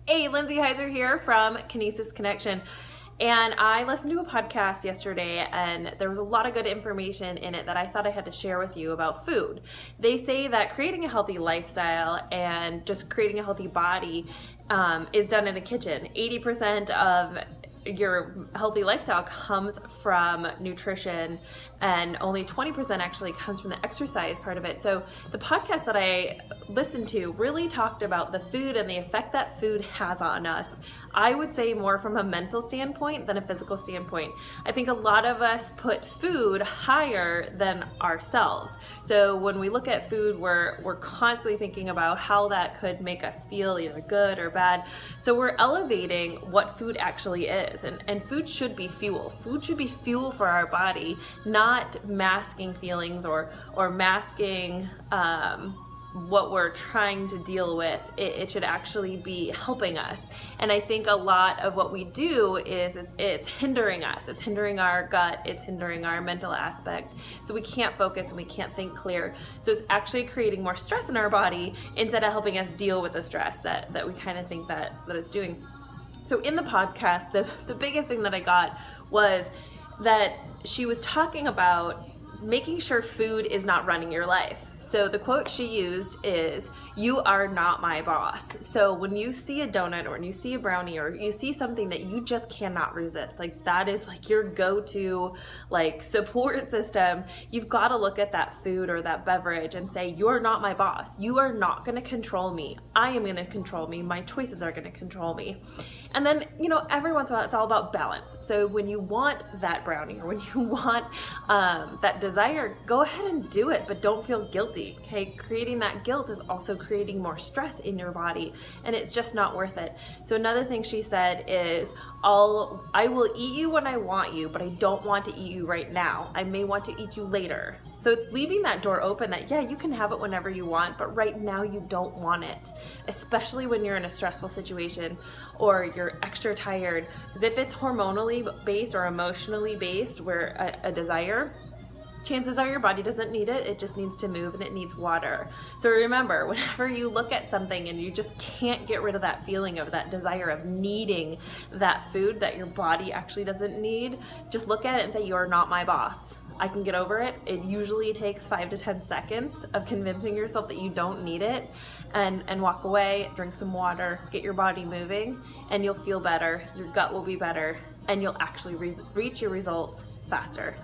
Hey, Lindsay Heiser here from Kinesis Connection. And I listened to a podcast yesterday, and there was a lot of good information in it that I thought I had to share with you about food. They say that creating a healthy lifestyle and just creating a healthy body is done in the kitchen. 80% of your healthy lifestyle comes from nutrition, and only 20% actually comes from the exercise part of it. So the podcast that I listened to really talked about the food and the effect that food has on us. I would say more from a mental standpoint than a physical standpoint. I think a lot of us put food higher than ourselves. So when we look at food, we're constantly thinking about how that could make us feel either good or bad. So we're elevating what food actually is. And food should be fuel. Food should be fuel for our body, not masking feelings or masking what we're trying to deal with. It should actually be helping us. And I think a lot of what we do is it's hindering us. It's hindering our gut. It's hindering our mental aspect. So we can't focus and we can't think clear. So it's actually creating more stress in our body instead of helping us deal with the stress that we kind of think that it's doing. So in the podcast, the biggest thing that I got was that she was talking about making sure food is not running your life. So the quote she used is, "You are not my boss." So when you see a donut or when you see a brownie or you see something that you just cannot resist, like that is like your go-to like support system, you've got to look at that food or that beverage and say, "You're not my boss. You are not going to control me. I am going to control me. My choices are going to control me." And then, every once in a while, it's all about balance. So when you want that brownie or when you want that desire, go ahead and do it, but don't feel guilty, okay? Creating that guilt is also creating more stress in your body, and it's just not worth it. So another thing she said is, I will eat you when I want you, but I don't want to eat you right now. I may want to eat you later. So it's leaving that door open that, yeah, you can have it whenever you want, but right now you don't want it, especially when you're in a stressful situation or you're extra tired. Because if it's hormonally based or emotionally based, where a desire, chances are your body doesn't need it. It just needs to move and it needs water. So remember, whenever you look at something and you just can't get rid of that feeling of that desire of needing that food that your body actually doesn't need, just look at it and say, "You're not my boss. I can get over it." It usually takes 5 to 10 seconds of convincing yourself that you don't need it, and walk away, drink some water, get your body moving, and you'll feel better. Your gut will be better, and you'll actually reach your results faster.